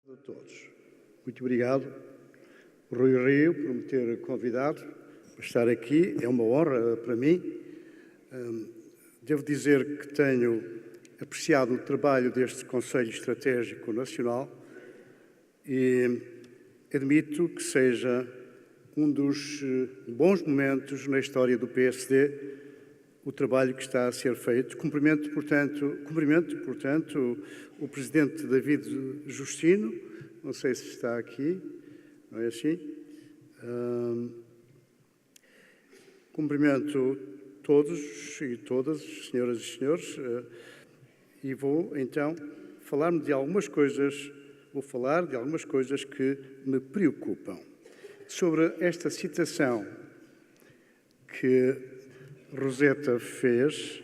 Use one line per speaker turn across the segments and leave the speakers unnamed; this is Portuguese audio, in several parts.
A todos. Muito obrigado, Rui Rio, por me ter convidado para estar aqui. É uma honra para mim. Devo dizer que tenho apreciado o trabalho deste Conselho Estratégico Nacional e admito que seja um dos bons momentos na história do PSD o trabalho que está a ser feito. Cumprimento, portanto, o Presidente David Justino, não sei se está aqui, não é assim? Cumprimento todos e todas, senhoras e senhores, e vou, então, falar de algumas coisas que me preocupam. Sobre esta citação que Roseta fez,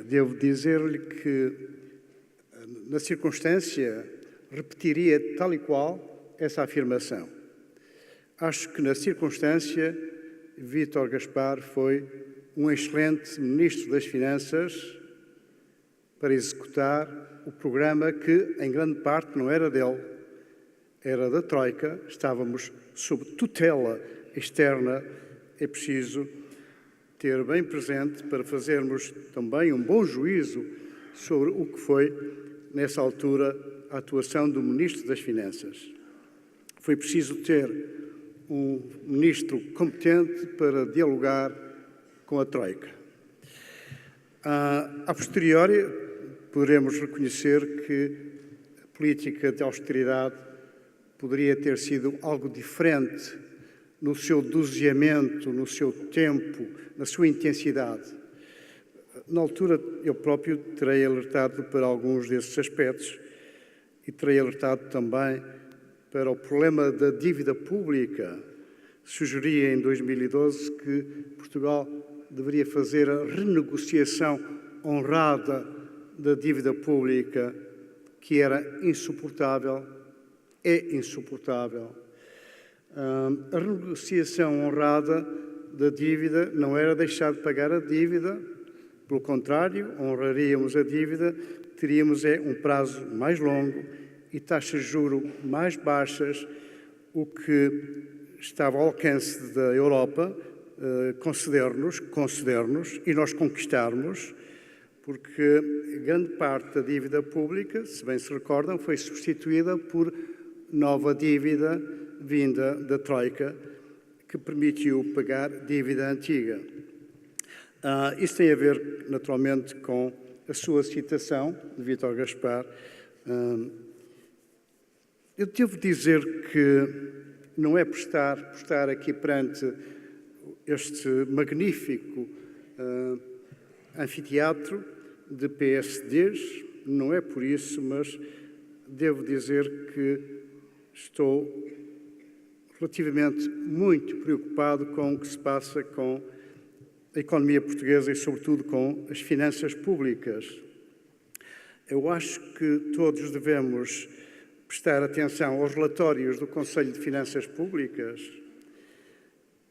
devo dizer-lhe que, na circunstância, repetiria tal e qual essa afirmação. Acho que, na circunstância, Vítor Gaspar foi um excelente Ministro das Finanças para executar o programa que, em grande parte, não era dele, era da Troika. Estávamos sob tutela externa. É preciso ter bem presente para fazermos também um bom juízo sobre o que foi, nessa altura, a atuação do Ministro das Finanças. Foi preciso ter um Ministro competente para dialogar com a Troika. A posteriori, poderemos reconhecer que a política de austeridade poderia ter sido algo diferente no seu doseamento, no seu tempo, na sua intensidade. Na altura, eu próprio terei alertado para alguns desses aspectos e terei alertado também para o problema da dívida pública. Sugeria em 2012 que Portugal deveria fazer a renegociação honrada da dívida pública, que era insuportável, é insuportável. A renegociação honrada da dívida não era deixar de pagar a dívida, pelo contrário, honraríamos a dívida, teríamos um prazo mais longo e taxas de juros mais baixas, o que estava ao alcance da Europa conceder-nos e nós conquistarmos, porque grande parte da dívida pública, se bem se recordam, foi substituída por nova dívida vinda da Troika, que permitiu pagar dívida antiga. Isso tem a ver, naturalmente, com a sua citação de Vítor Gaspar. Eu devo dizer que não é por estar aqui perante este magnífico anfiteatro de PSDs, não é por isso, mas devo dizer que estou relativamente muito preocupado com o que se passa com a economia portuguesa e, sobretudo, com as finanças públicas. Eu acho que todos devemos prestar atenção aos relatórios do Conselho de Finanças Públicas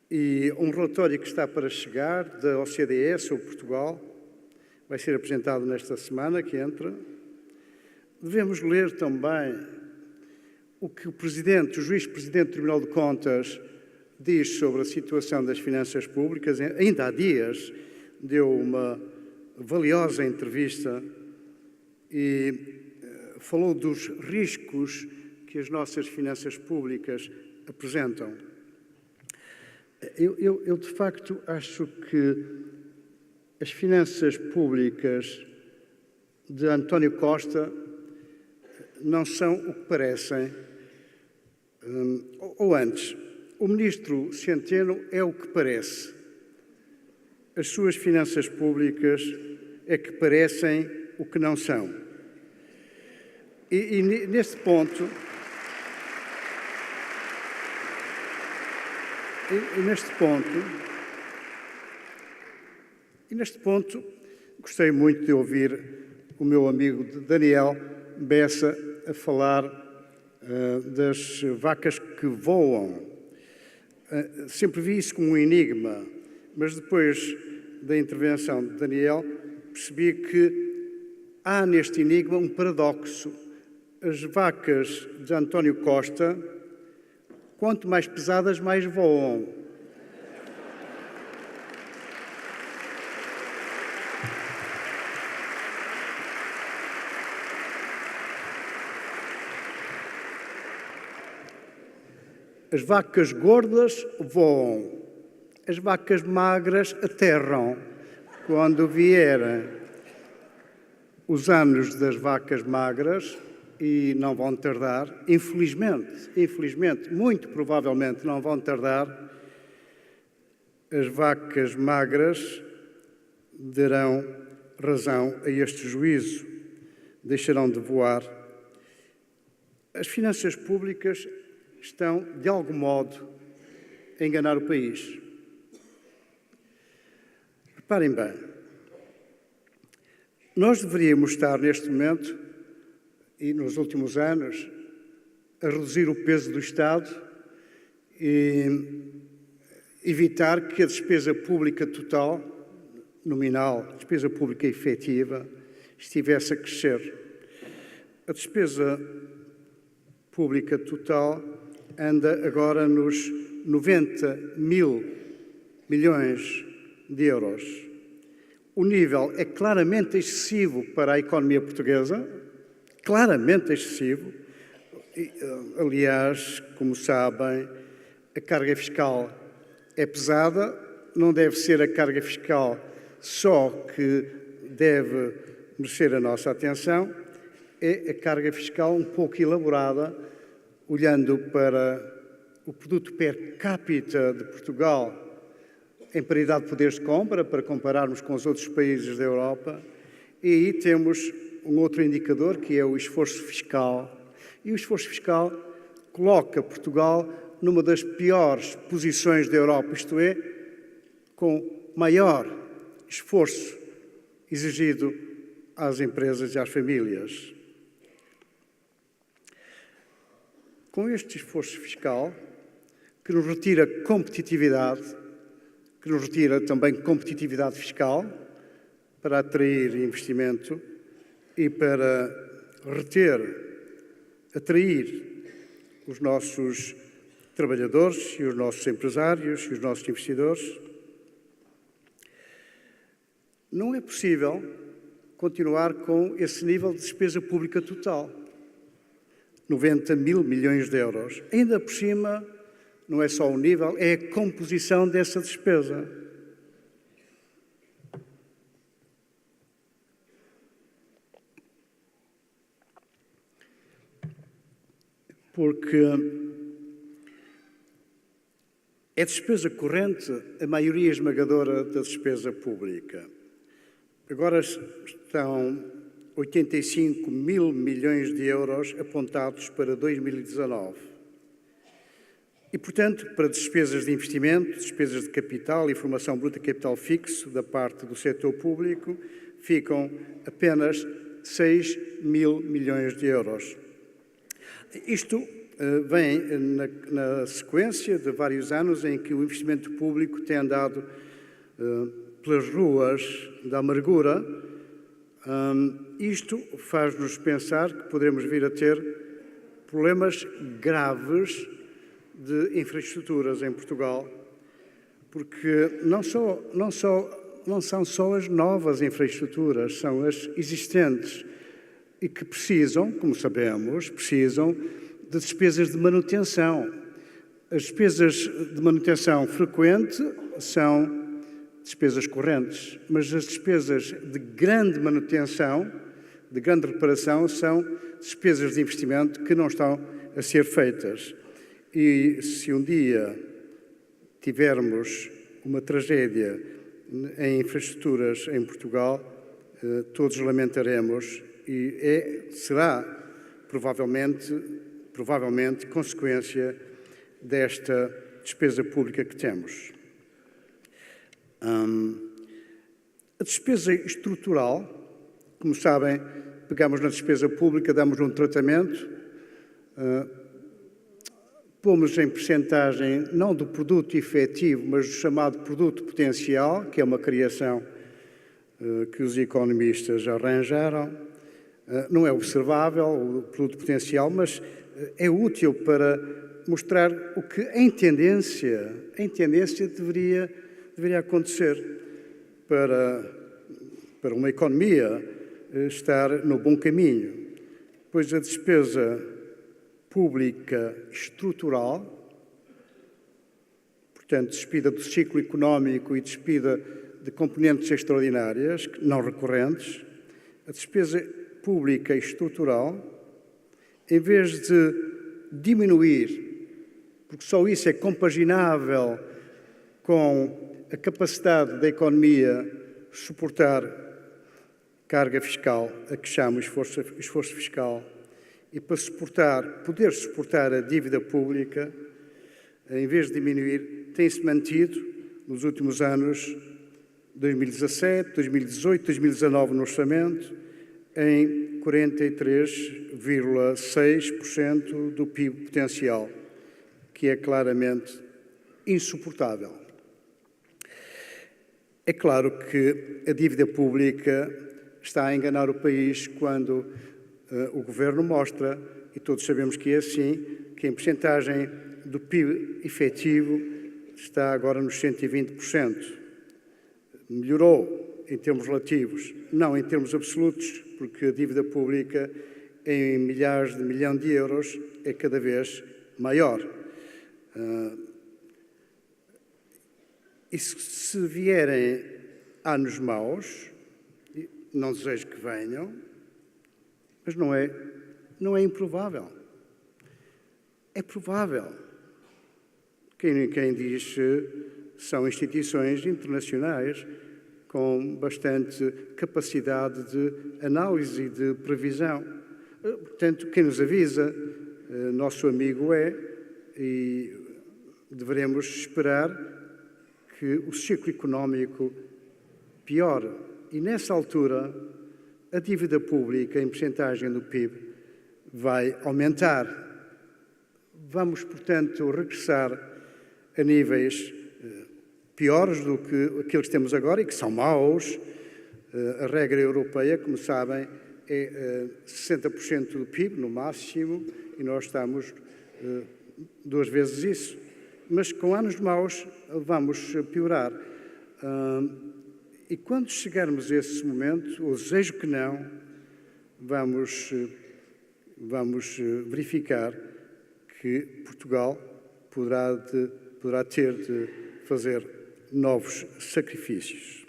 e um relatório que está para chegar da OCDE sobre Portugal, vai ser apresentado nesta semana que entra. Devemos ler também o que o juiz-presidente do Tribunal de Contas diz sobre a situação das finanças públicas. Ainda há dias deu uma valiosa entrevista e falou dos riscos que as nossas finanças públicas apresentam. Eu de facto, acho que as finanças públicas de António Costa não são o que parecem. Ou antes, o Ministro Centeno é o que parece. As suas finanças públicas é que parecem o que não são. E neste ponto, gostei muito de ouvir o meu amigo Daniel Bessa a falar das vacas que voam. Sempre vi isso como um enigma, mas depois da intervenção de Daniel percebi que há neste enigma um paradoxo. as vacas de António Costa, quanto mais pesadas, mais voam. As vacas gordas voam, as vacas magras aterram. Quando vierem os anos das vacas magras, e não vão tardar, infelizmente, muito provavelmente não vão tardar, as vacas magras darão razão a este juízo, deixarão de voar. As finanças públicas estão, de algum modo, a enganar o país. Reparem bem, nós deveríamos estar neste momento, e nos últimos anos, a reduzir o peso do Estado e evitar que a despesa pública total, nominal, a despesa pública efetiva, estivesse a crescer. A despesa pública total anda agora nos 90 mil milhões de euros. O nível é claramente excessivo para a economia portuguesa, claramente excessivo. Aliás, como sabem, a carga fiscal é pesada, não deve ser a carga fiscal só que deve merecer a nossa atenção, é a carga fiscal um pouco elaborada, olhando para o produto per capita de Portugal em paridade de poderes de compra, para compararmos com os outros países da Europa, e aí temos um outro indicador, que é o esforço fiscal. E o esforço fiscal coloca Portugal numa das piores posições da Europa, isto é, com maior esforço exigido às empresas e às famílias. Com este esforço fiscal, que nos retira competitividade, que nos retira também competitividade fiscal, para atrair investimento e para atrair os nossos trabalhadores e os nossos empresários e os nossos investidores, não é possível continuar com esse nível de despesa pública total. 90 mil milhões de euros. Ainda por cima, não é só o nível, é a composição dessa despesa. Porque é despesa corrente a maioria esmagadora da despesa pública. Agora estão 85 mil milhões de euros apontados para 2019. E, portanto, para despesas de investimento, despesas de capital e formação bruta de capital fixo da parte do setor público, ficam apenas 6 mil milhões de euros. Isto vem na sequência de vários anos em que o investimento público tem andado pelas ruas da amargura. Isto faz-nos pensar que poderemos vir a ter problemas graves de infraestruturas em Portugal, porque não são só as novas infraestruturas, são as existentes e que precisam, como sabemos, de despesas de manutenção. As despesas de manutenção frequente são despesas correntes, mas as despesas de grande manutenção, de grande reparação, são despesas de investimento que não estão a ser feitas. E se um dia tivermos uma tragédia em infraestruturas em Portugal, todos lamentaremos e será provavelmente consequência desta despesa pública que temos. A despesa estrutural, como sabem, pegamos na despesa pública, damos um tratamento, pomos em percentagem não do produto efetivo, mas do chamado produto potencial, que é uma criação que os economistas arranjaram. Não é observável o produto potencial, mas é útil para mostrar o que, em tendência deveria acontecer para uma economia estar no bom caminho. Pois a despesa pública estrutural, portanto, despida do ciclo económico e despida de componentes extraordinárias, não recorrentes, a despesa pública estrutural, em vez de diminuir, porque só isso é compaginável com a capacidade da economia suportar carga fiscal, a que chamo esforço fiscal, e para poder suportar a dívida pública, em vez de diminuir, tem-se mantido nos últimos anos, 2017, 2018, 2019 no orçamento, em 43,6% do PIB potencial, que é claramente insuportável. É claro que a dívida pública está a enganar o país quando o Governo mostra, e todos sabemos que é assim, que em percentagem do PIB efetivo está agora nos 120%. Melhorou em termos relativos, não em termos absolutos, porque a dívida pública em milhares de milhões de euros é cada vez maior. E se vierem anos maus, não desejo que venham, mas não é improvável. É provável. Quem diz são instituições internacionais com bastante capacidade de análise e de previsão. Portanto, quem nos avisa, nosso amigo é, e deveremos esperar que o ciclo económico piore. E nessa altura, a dívida pública em percentagem do PIB vai aumentar. Vamos, portanto, regressar a níveis piores do que aqueles que temos agora e que são maus. A regra europeia, como sabem, é 60% do PIB, no máximo, e nós estamos 2 vezes isso. Mas com anos maus vamos piorar. E quando chegarmos a esse momento, ou desejo que não, vamos verificar que Portugal poderá ter de fazer novos sacrifícios.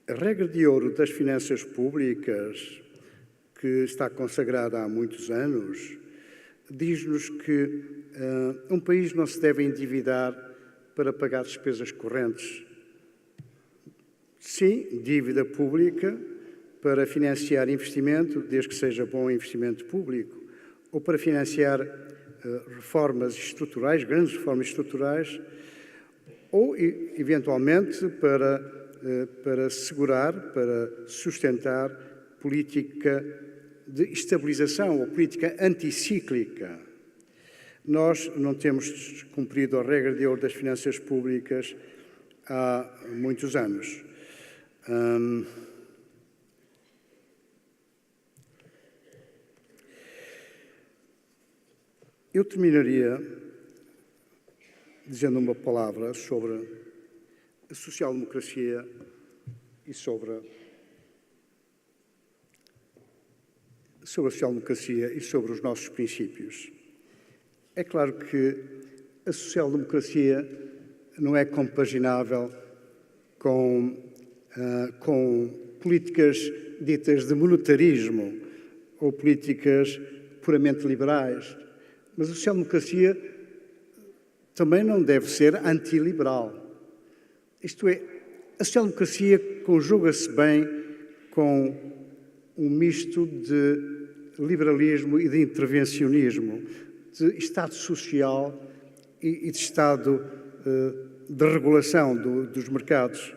A regra de ouro das finanças públicas, que está consagrada há muitos anos, diz-nos que um país não se deve endividar para pagar despesas correntes. Sim, dívida pública para financiar investimento, desde que seja bom investimento público, ou para financiar reformas estruturais, grandes reformas estruturais, ou, eventualmente, para segurar, para sustentar política de estabilização ou política anticíclica. Nós não temos cumprido a regra de ouro das finanças públicas há muitos anos. Eu terminaria dizendo uma palavra sobre a social-democracia e sobre a social-democracia e sobre os nossos princípios. É claro que a social-democracia não é compaginável com políticas ditas de monetarismo ou políticas puramente liberais, mas a social-democracia também não deve ser antiliberal. Isto é, a social-democracia conjuga-se bem com um misto de liberalismo e de intervencionismo, de Estado social e de Estado de regulação dos mercados.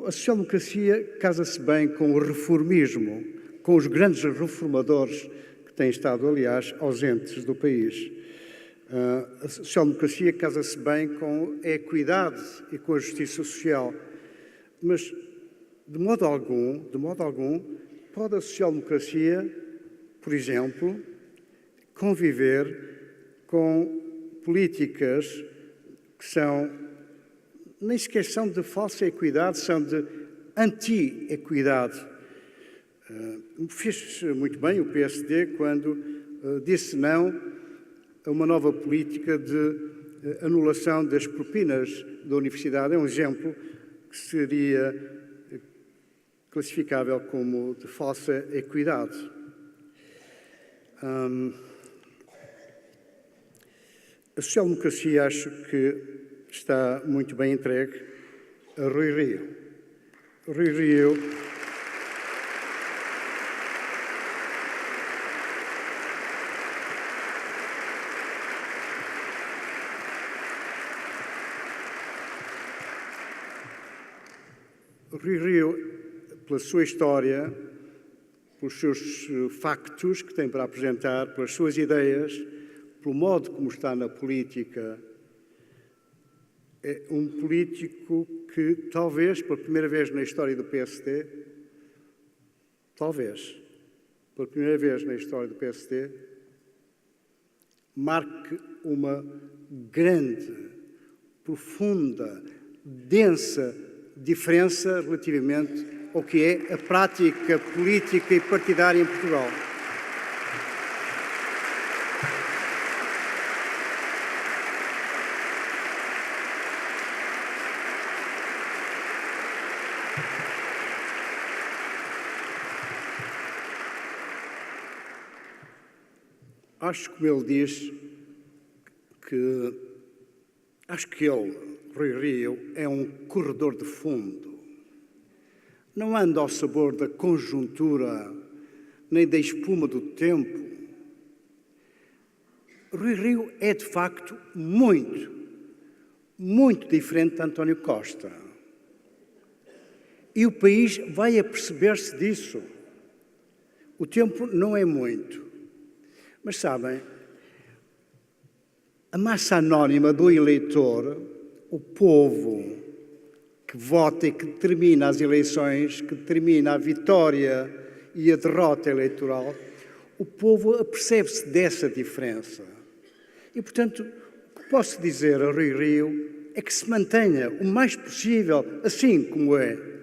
A social-democracia casa-se bem com o reformismo, com os grandes reformadores que têm estado, aliás, ausentes do país. A social-democracia casa-se bem com a equidade e com a justiça social. Mas, de modo algum, pode a social-democracia, por exemplo, conviver com políticas que nem sequer são de falsa equidade, são de anti-equidade. Fez muito bem o PSD quando disse não a uma nova política de anulação das propinas da universidade. É um exemplo que seria classificável como de falsa equidade. A social-democracia acho que está muito bem entregue a Rui Rio. Rui Rio pela sua história, pelos seus factos que tem para apresentar, pelas suas ideias, pelo modo como está na política, é um político que talvez, pela primeira vez na história do PSD, marque uma grande, profunda, densa diferença relativamente ao que é a prática política e partidária em Portugal. Acho, como ele diz, que ele, Rui Rio, é um corredor de fundo. Não anda ao sabor da conjuntura, nem da espuma do tempo. Rui Rio é, de facto, muito diferente de António Costa. E o país vai aperceber-se disso. O tempo não é muito. Mas sabem, a massa anónima do eleitor, o povo que vota e que determina as eleições, que determina a vitória e a derrota eleitoral, o povo apercebe-se dessa diferença. E, portanto, o que posso dizer a Rui Rio é que se mantenha o mais possível assim como é.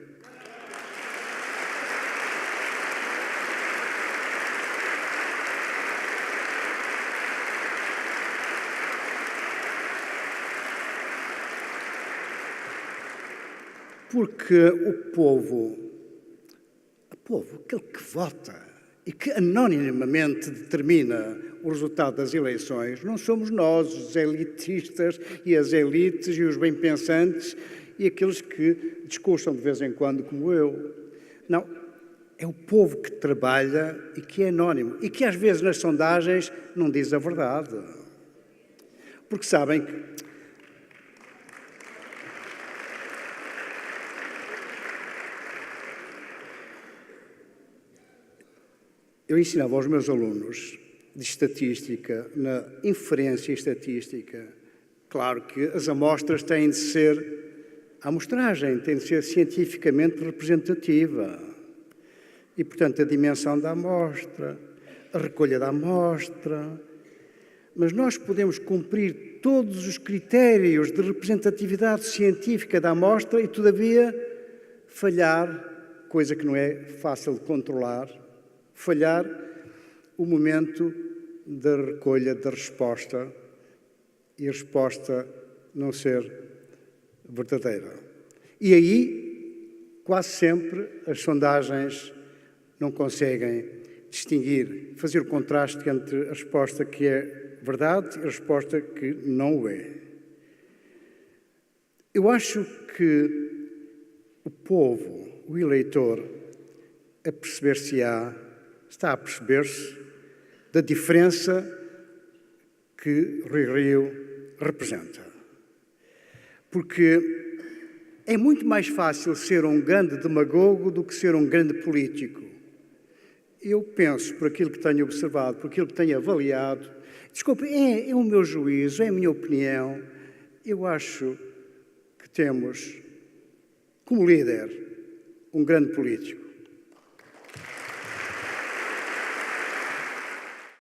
Porque o povo, aquele que vota e que anonimamente determina o resultado das eleições, não somos nós, os elitistas e as elites e os bem-pensantes e aqueles que discursam de vez em quando como eu. Não, é o povo que trabalha e que é anónimo e que às vezes nas sondagens não diz a verdade. Porque sabem que eu ensinava aos meus alunos de estatística, na inferência estatística, claro que as amostras têm de ser, a amostragem tem de ser cientificamente representativa. E, portanto, a dimensão da amostra, a recolha da amostra. Mas nós podemos cumprir todos os critérios de representatividade científica da amostra e, todavia, falhar, coisa que não é fácil de controlar, falhar o momento da recolha da resposta e a resposta não ser verdadeira. E aí, quase sempre, as sondagens não conseguem distinguir, fazer o contraste entre a resposta que é verdade e a resposta que não o é. Eu acho que o povo, o eleitor, está a perceber-se da diferença que Rui Rio representa. Porque é muito mais fácil ser um grande demagogo do que ser um grande político. Eu penso, por aquilo que tenho observado, por aquilo que tenho avaliado, desculpe, é o meu juízo, é a minha opinião, eu acho que temos como líder, um grande político.